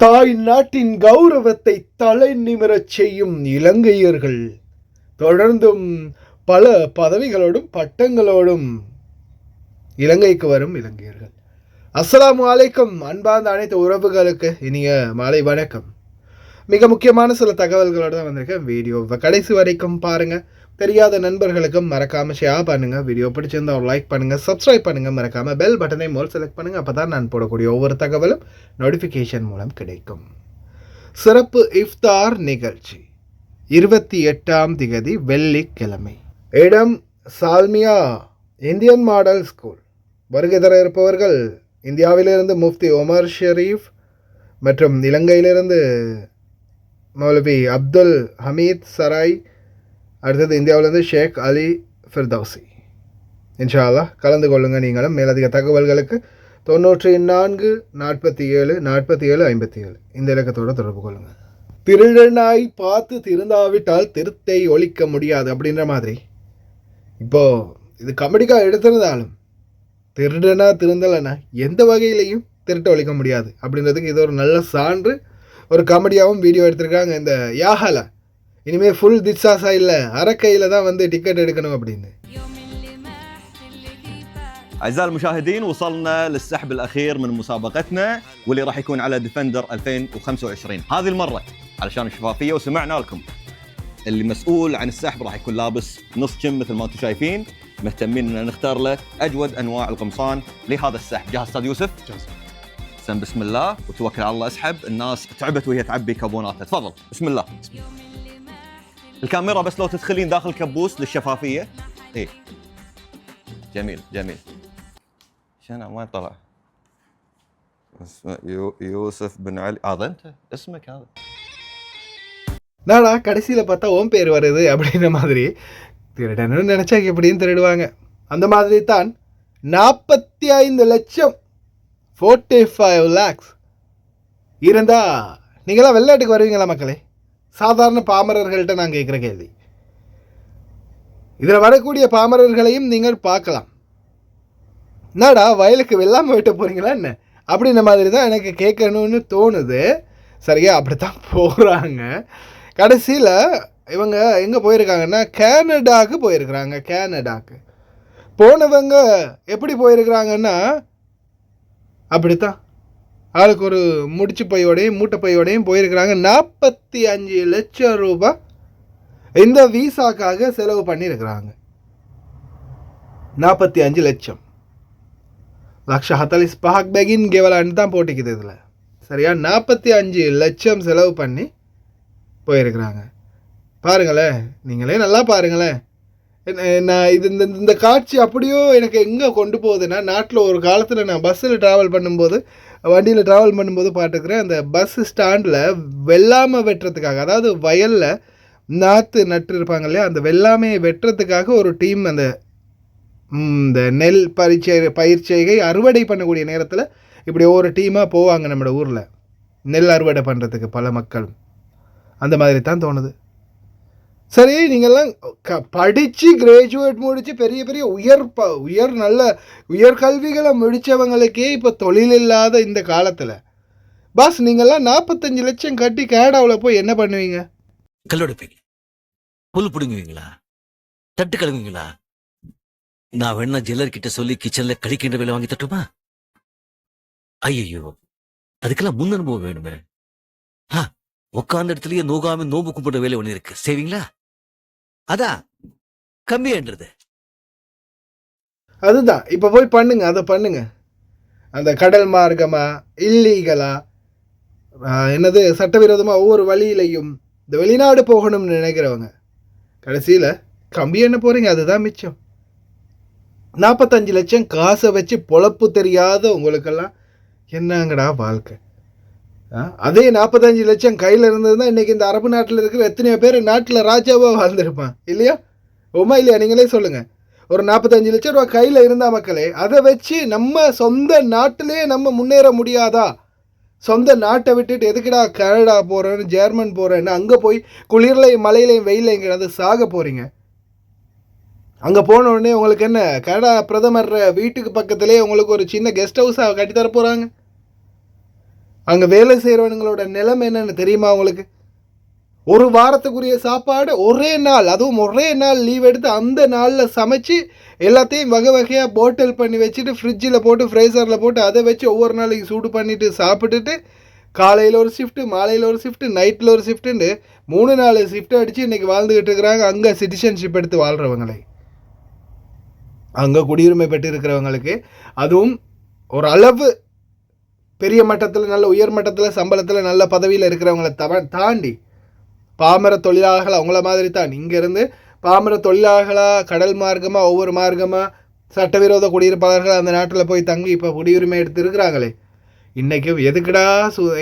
தாய் நாட்டின் கௌரவத்தை தலை நிமிரச் செய்யும் இலங்கையர்கள் தொடர்ந்தும் பல பதவிகளோடும் பட்டங்களோடும் இலங்கைக்கு வரும் இலங்கையர்கள். அஸ்ஸலாமு அலைக்கும். அன்பார்ந்த அனைத்து உறவுகளுக்கு இனிய மாலை வணக்கம். மிக முக்கியமான சில தகவல்களோடு தான் வந்திருக்கேன். வீடியோவை கடைசி வரைக்கும் பாருங்கள். தெரியாத நண்பர்களுக்கும் மறக்காமல் ஷேர் பண்ணுங்கள். வீடியோ பிடிச்சிருந்தால் ஒரு லைக் பண்ணுங்கள், சப்ஸ்கிரைப் பண்ணுங்கள். மறக்காமல் பெல் பட்டனை மோல் செலக்ட் பண்ணுங்கள். அப்போ தான் நான் போடக்கூடிய ஒவ்வொரு தகவலும் நோட்டிஃபிகேஷன் மூலம் கிடைக்கும். சிறப்பு இஃப்தார் நிகழ்ச்சி 28ஆம் திகதி வெள்ளிக்கிழமை. இடம் சால்மியா இந்தியன் மாடல் ஸ்கூல். வருகை தர இருப்பவர்கள் இந்தியாவிலிருந்து முஃப்தி ஒமர் ஷெரீஃப் மற்றும் இலங்கையிலிருந்து மௌலவி அப்துல் ஹமீத் சராய், அடுத்தது இந்தியாவிலிருந்து ஷேக் அலி ஃபிர்தௌசி. இன்ஷா அல்லாஹ் கலந்து கொள்ளுங்கள். நீங்களும் மேலதிக தகவல்களுக்கு 94 47 47 57 இந்த இலக்கத்தோடு தொடர்பு கொள்ளுங்கள். திருடனாய் பார்த்து திருந்தாவிட்டால் திருத்தை ஒழிக்க முடியாது அப்படின்ற மாதிரி இப்போது இது கமெடிக்காக எடுத்திருந்தாலும் திருடனா திருந்தலைன்னா எந்த வகையிலையும் திருட்ட ஒழிக்க முடியாது அப்படின்றதுக்கு இது ஒரு நல்ல சான்று. ஒரு காமெடியாகவும் வீடியோ எடுத்திருக்காங்க. இந்த யாஹல இனிமேல் ஃபுல் திட்சாசா இல்லை, அறக்கையில் தான் வந்து டிக்கெட் எடுக்கணும் அப்படின்னு. أعزائي المشاهدين، وصلنا للسحب الأخير من مسابقتنا واللي راح يكون على ديفندر 2025. هذه المرة علشان الشفافية وسمعنا لكم اللي مسؤول عن السحب راح يكون لابس نص كم مثل ما انتم شايفين. مهتمين ان نختار له اجود انواع القمصان لهذا السحب. جاهز استاذ يوسف؟ جاهز. سم بسم الله وتوكل على الله. اسحب. الناس تعبت وهي تعبي كابوناتها. تفضل. بسم الله. الكاميرا بس لو تدخلين داخل كبوس للشفافية. ايه جميل جميل. شنو ما طلع اسمه يوسف بن علي. هذا انت اسمك هذا. நானா கடைசியில் பார்த்தா ஓம் பேர் வருது அப்படின்ற மாதிரி திருடணும்னு நினச்சா எப்படின்னு திருடுவாங்க. அந்த மாதிரி தான் 45 லட்சம் 45 lakhs இருந்தால் நீங்களாம் வெள்ளாட்டுக்கு வருவீங்களா மக்களே? சாதாரண பாமரர்கள்ட்ட நான் கேட்குற கேள்வி. இதில் வரக்கூடிய பாமரர்களையும் நீங்கள் பார்க்கலாம். என்னடா வயலுக்கு வெள்ளாமை வெட்ட போகிறீங்களா என்ன அப்படின்ற மாதிரி தான் எனக்கு கேட்கணும்னு தோணுது. சரியா? அப்படித்தான் போகிறாங்க. கடைசியில் இவங்க எங்கே போயிருக்காங்கன்னா கேனடாவுக்கு போயிருக்கிறாங்க. கேனடாவுக்கு போனவங்க எப்படி போயிருக்கிறாங்கன்னா அப்படித்தான் ஆளுக்கு ஒரு முடிச்சு பையோடையும் மூட்டை பையோடையும் போயிருக்கிறாங்க. 45 லட்சம் ரூபாய் இந்த வீசாக்காக செலவு பண்ணியிருக்கிறாங்க. 45 லட்சம் லக்ஷ ஹத்தாலிஸ் பஹாக் பேகின் கேவலான்னு தான் போட்டிக்குது இதில். சரியா? 45 லட்சம் செலவு பண்ணி போயிருக்கிறாங்க. பாருங்களேன், நீங்களே நல்லா பாருங்களேன். நான் இது இந்த காட்சி அப்படியோ எனக்கு எங்கே கொண்டு போகுதுன்னா, நாட்டில் ஒரு காலத்தில் நான் பஸ்ஸில் ட்ராவல் பண்ணும்போது, வண்டியில் ட்ராவல் பண்ணும்போது பார்த்துக்கிறேன். அந்த பஸ் ஸ்டாண்டில் வெள்ளாமை வெட்டுறதுக்காக, அதாவது வயலில் நாற்று நட்டு இருப்பாங்க இல்லையா, அந்த வெள்ளாமையை வெட்டுறதுக்காக ஒரு டீம் அந்த இந்த நெல் பயிர் செய்கை அறுவடை பண்ணக்கூடிய நேரத்தில் இப்படி ஒவ்வொரு டீமாக போவாங்க நம்மளோட ஊரில் நெல் அறுவடை பண்ணுறதுக்கு பல மக்கள். அந்த மாதிரி தான் தோணுது. சரி, நீங்கள்லாம் படித்து கிராஜுவேட் முடித்து பெரிய பெரிய நல்ல உயர்கல்விகளை முடித்தவங்களுக்கே இப்போ தொழில் இல்லாத இந்த காலத்தில் பாஸ் நீங்கள்லாம் 45 லட்சம் கட்டி கேனடாவில் போய் என்ன பண்ணுவீங்க? கல்லோடுப்பீங்க, புல் பிடுங்குவீங்களா, தட்டு கழுவுவீங்களா? நான் வேணா ஜெல்லர்கிட்ட சொல்லி கிச்சன்ல கழிக்கின்ற வேலை வாங்கி தட்டுமா? ஐயோ, அதுக்கெல்லாம் முன் அனுபவம் வேணுமே. உட்கார்ந்த இடத்துலயே நோகாம நோம்பு கும்பிட்ட வேலை ஒண்ணு இருக்கு, செய்வீங்களா? அதான் கம்மியான்றது. அதுதான் இப்ப போய் பண்ணுங்க, அதை பண்ணுங்க. அந்த கடல் மார்க்கமா இல்லீகலா என்னது சட்டவிரோதமா ஒவ்வொரு வழியிலையும் இந்த வெளிநாடு போகணும்னு நினைக்கிறவங்க கடைசியில கம்பி என்ன போறீங்க, அதுதான் மிச்சம். 45 லட்சம் காசை வச்சு பொழப்பு தெரியாத உங்களுக்கெல்லாம் என்னங்கடா வாழ்க்கை? அதே 45 லட்சம் கையில் இருந்ததுன்னா இன்றைக்கி இந்த அரபு நாட்டில் இருக்கிற எத்தனையோ பேர் நாட்டில் ராஜாவாக வாழ்ந்துருப்பான் இல்லையா? உமா இல்லையா? நீங்களே சொல்லுங்கள். ஒரு 45 லட்சம் ரூபா கையில் இருந்தால் மக்களே, அதை வச்சு நம்ம சொந்த நாட்டிலே நம்ம முன்னேற முடியாதா? சொந்த நாட்டை விட்டுட்டு எதுக்குடா கனடா போகிறேன்னு ஜெர்மன் போகிறேன்னு அங்கே போய் குளிர்லையும் மலையிலையும் வெயிலையும் அது சாக போகிறீங்க. அங்கே போன உடனே உங்களுக்கு என்ன கனடா பிரதமர் வீட்டுக்கு பக்கத்துலேயே உங்களுக்கு ஒரு சின்ன கெஸ்ட் ஹவுஸாக கட்டித்தர போகிறாங்க. அங்கே வேலை செய்கிறவங்களோட நிலைமை என்னன்னு தெரியுமா உங்களுக்கு? ஒரு வாரத்துக்குரிய சாப்பாடு ஒரே நாள், அதுவும் ஒரே நாள் லீவ் எடுத்து அந்த நாளில் சமைச்சு எல்லாத்தையும் வகை வகையாக பாட்டில் பண்ணி வச்சுட்டு ஃப்ரிட்ஜில் போட்டு ஃப்ரீசரில் போட்டு அதை வச்சு ஒவ்வொரு நாளைக்கு சூடு பண்ணிவிட்டு சாப்பிட்டுட்டு காலையில் ஒரு ஷிஃப்ட்டு, மாலையில் ஒரு ஷிஃப்ட்டு, நைட்டில் ஒரு ஷிஃப்ட்டுன்னு 3-4 ஷிஃப்ட்டு அடித்து இன்றைக்கி வாழ்ந்துக்கிட்டு இருக்கிறாங்க. அங்கே சிட்டிசன்ஷிப் எடுத்து வாழ்கிறவங்களை, அங்கே குடியுரிமை பெற்று இருக்கிறவங்களுக்கு, அதுவும் ஒரு அளவு பெரிய மட்டத்தில் நல்ல உயர் மட்டத்தில் சம்பளத்தில் நல்ல பதவியில் இருக்கிறவங்களை தாண்டி பாமர தொழிலாளர்கள் அவங்கள மாதிரி தான் இங்கேருந்து பாமர தொழிலாளர்களாக கடல் மார்க்கமாக ஒவ்வொரு மார்க்கமாக சட்டவிரோத குடியிருப்பாளர்கள் அந்த நாட்டில் போய் தங்கி இப்போ குடியுரிமை எடுத்து இருக்கிறாங்களே, இன்றைக்கும் எதுக்குடா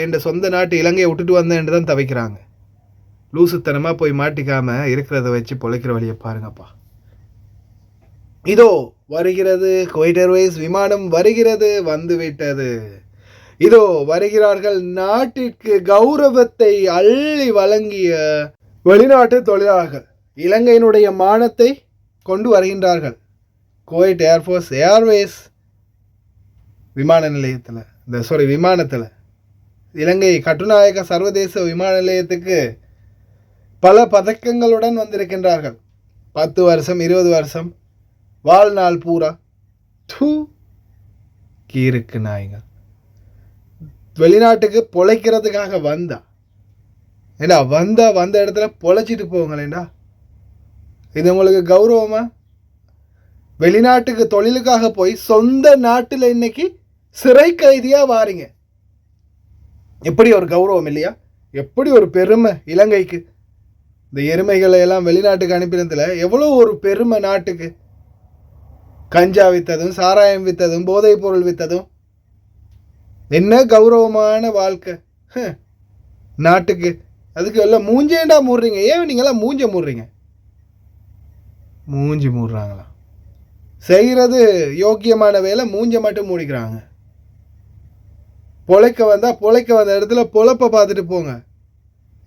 என் சொந்த நாட்டு இலங்கையை விட்டுட்டு வந்தேன்னு தான் தவிக்கிறாங்க. லூசுத்தனமாக போய் மாட்டிக்காமல் இருக்கிறத வச்சு பொழைக்கிற வழியை பாருங்கப்பா. இதோ வருகிறது குவைட் ஏர்வேஸ் விமானம் வருகிறது, வந்துவிட்டது. இதோ வருகிறார்கள் நாட்டிற்கு கௌரவத்தை அள்ளி வழங்கிய வெளிநாட்டு தொழிலாளர்கள். இலங்கையினுடைய மானத்தை கொண்டு வருகின்றார்கள் குவைட் ஏர்வேஸ் விமான நிலையத்தில், விமானத்தில். இலங்கை கட்டுநாயக்க சர்வதேச விமான நிலையத்துக்கு பல பதக்கங்களுடன் வந்திருக்கின்றார்கள். 10 வருஷம் 20 வருஷம் வாழ்நாள் பூரா கீருக்கு நாய்கள் வெளிநாட்டுக்கு பொழைக்கிறதுக்காக ஏண்டா வந்த இடத்துல பொழைச்சிட்டு போங்களேண்டா. இது உங்களுக்கு கௌரவமா? வெளிநாட்டுக்கு தொழிலுக்காக போய் சொந்த நாட்டில் இன்னைக்கு சிறை கைதியாக வாரீங்க. எப்படி ஒரு கௌரவம் இல்லையா? எப்படி ஒரு பெருமை இலங்கைக்கு? இந்த எருமைகளை எல்லாம் வெளிநாட்டுக்கு அனுப்பினதில் எவ்வளோ ஒரு பெருமை நாட்டுக்கு. கஞ்சா விற்றதும், சாராயம் விற்றதும், போதைப் பொருள் விற்றதும், என்ன கௌரவமான வாழ்க்கை நாட்டுக்கு. அதுக்கு எல்லாம் மூஞ்சேண்டா மூடுறீங்க. ஏன் நீங்களாம் மூஞ்ச மூடுறீங்க? மூஞ்சி மூடுறாங்களா? செய்கிறது யோக்கியமான வேலை, மூஞ்ச மட்டும் மூடிக்கிறாங்க. பொழைக்க வந்த இடத்துல பொழப்ப பார்த்துட்டு போங்க.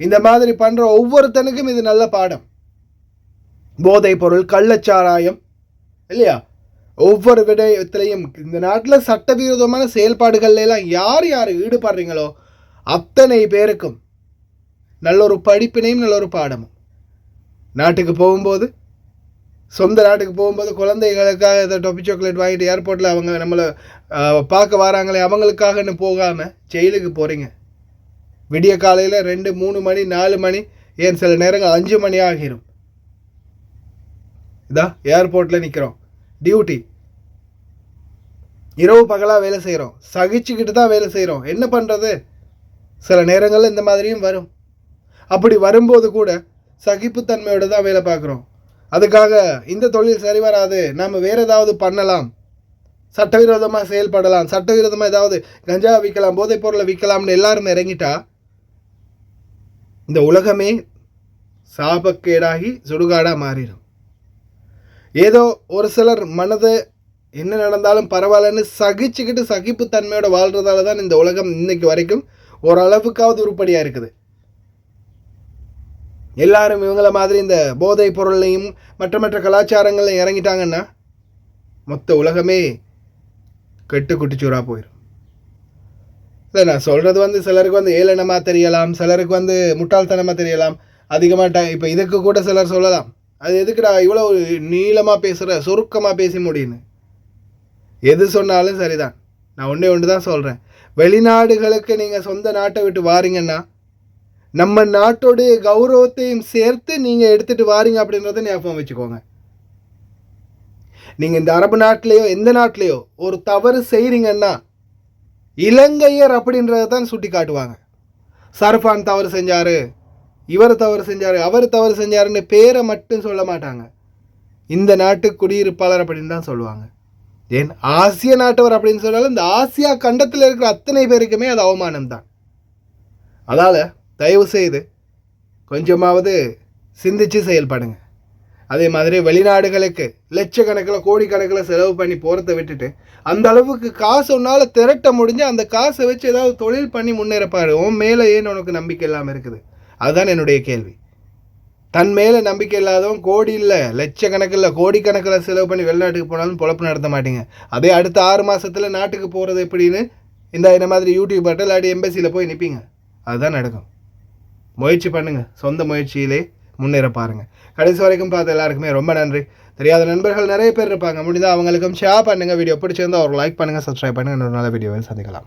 இந்த மாதிரி பண்ணுற ஒவ்வொருத்தனுக்கும் இது நல்ல பாடம். போதைப் பொருள், கள்ளச்சாராயம் இல்லையா, ஒவ்வொரு விடயத்திலையும் இந்த நாட்டில் சட்டவிரோதமான செயல்பாடுகள்ல எல்லாம் யார் ஈடுபடுறீங்களோ அத்தனை பேருக்கும் நல்ல ஒரு படிப்பினையும் நல்ல ஒரு பாடமும். நாட்டுக்கு போகும்போது, சொந்த நாட்டுக்கு போகும்போது குழந்தைகளுக்காக இதை டொப்பி சாக்லேட் வாங்கிட்டு ஏர்போர்ட்டில் அவங்க நம்மளை பார்க்க வராங்களே அவங்களுக்காகன்னு போகாமல் ஜெயிலுக்கு போகிறீங்க. விடிய காலையில் 2, 3 மணி 4 மணி, ஏன் சில நேரங்கள் 5 மணி ஆகிரும். இதான் ஏர்போர்ட்டில் நிற்கிறோம், டியூட்டி, இரவு பகலாக வேலை செய்கிறோம், சகிச்சுக்கிட்டு தான் வேலை செய்கிறோம். என்ன பண்ணுறது? சில நேரங்களில் இந்த மாதிரியும் வரும். அப்படி வரும்போது கூட சகிப்புத்தன்மையோடு தான் வேலை பார்க்குறோம். அதுக்காக இந்த தொழில் சரி வராது, நாம் வேறு ஏதாவது பண்ணலாம், சட்டவிரோதமாக செயல்படலாம், சட்டவிரோதமாக ஏதாவது கஞ்சா விற்கலாம், போதைப் பொருளை விற்கலாம்னு எல்லாரும் இறங்கிட்டா இந்த உலகமே சாபக்கேடாகி சுடுகாடாக மாறிடும். ஏதோ ஒரு சிலர் மனதை என்ன நடந்தாலும் பரவாயில்லன்னு சகிச்சுக்கிட்டு சகிப்புத்தன்மையோட வாழ்கிறதால தான் இந்த உலகம் இன்னைக்கு வரைக்கும் ஓரளவுக்காவது உருப்படியாக இருக்குது. எல்லாரும் இவங்கள மாதிரி இந்த போதைப் பொருளையும் மற்ற கலாச்சாரங்களையும் இறங்கிட்டாங்கன்னா மொத்த உலகமே கெட்டு குட்டிச்சூராக போயிடும். இல்லை, நான் சொல்கிறது சிலருக்கு ஏளனமாக தெரியலாம், சிலருக்கு முட்டாள்தனமாக தெரியலாம். அதிகமாக இப்போ இதுக்கு கூட சிலர் சொல்லலாம், அது எதுக்குடா இவ்வளோ நீளமாக பேசுகிற, சுருக்கமாக பேசி முடியுன்னு. எது சொன்னாலும் சரிதான். நான் ஒன்று தான் சொல்கிறேன். வெளிநாடுகளுக்கு நீங்கள் சொந்த நாட்டை விட்டு வாரீங்கன்னா நம்ம நாட்டோடைய கௌரவத்தையும் சேர்த்து நீங்கள் எடுத்துகிட்டு வாரீங்க அப்படின்றத ஞாபகம் வச்சுக்கோங்க. நீங்கள் இந்த அரபு நாட்டிலேயோ எந்த நாட்டிலேயோ ஒரு தவறு செய்கிறீங்கன்னா இலங்கையர் அப்படின்றத தான் சுட்டி காட்டுவாங்க. சர்ஃபான் தவறு செஞ்சார், இவர் தவறு செஞ்சார், அவர் தவறு செஞ்சாருன்னு பேரை மட்டும் சொல்ல மாட்டாங்க. இந்த நாட்டு குடியிருப்பாளர் அப்படின்னு தான் சொல்லுவாங்க. ஏன் ஆசிய நாட்டவர் அப்படின்னு சொன்னாலும் இந்த ஆசியா கண்டத்தில் இருக்கிற அத்தனை பேருக்குமே அது அவமானம்தான். அதால் தயவு செய்து கொஞ்சமாவது சிந்திச்சு செயல்படுங்க. அதே மாதிரி வெளிநாடுகளுக்கு லட்சக்கணக்கில் கோடிக்கணக்கில் செலவு பண்ணி போகிறத விட்டுட்டு அந்த அளவுக்கு காசு ஒன்றால் திரட்ட முடிஞ்சு அந்த காசை வச்சு ஏதாவது தொழில் பண்ணி முன்னேறப்பாரு. உன் மேலே ஏன் உனக்கு நம்பிக்கை இல்லாமல் இருக்குது? அதுதான் என்னுடைய கேள்வி. தன் மேலே நம்பிக்கை இல்லாதவன் கோடி இல்லை லட்சக்கணக்கில் கோடிக்கணக்கில் செலவு பண்ணி வெளிநாட்டுக்கு போனாலும் பொழப்பு நடத்த மாட்டீங்க. அதே அடுத்த 6 மாதத்தில் நாட்டுக்கு போகிறது எப்படின்னு இந்த மாதிரி யூடியூபர்ட்ட இல்லாட்டி எம்பசியில் போய் நிற்பீங்க. அதுதான் நடக்கும். முயற்சி பண்ணுங்கள், சொந்த முயற்சியிலே முன்னேற பாருங்கள். கடைசி வரைக்கும் பார்த்த எல்லாருக்குமே ரொம்ப நன்றி. தெரியாத நண்பர்கள் நிறைய பேர் இருப்பாங்க, முடிந்தால் அவங்களுக்கும் ஷேர் பண்ணுங்கள். வீடியோ பிடிச்சிருந்தால் ஒரு லைக் பண்ணுங்கள், சப்ஸ்கிரைப் பண்ணுங்கள். இன்னொரு நல்ல வீடியோவில் சந்திக்கலாம்.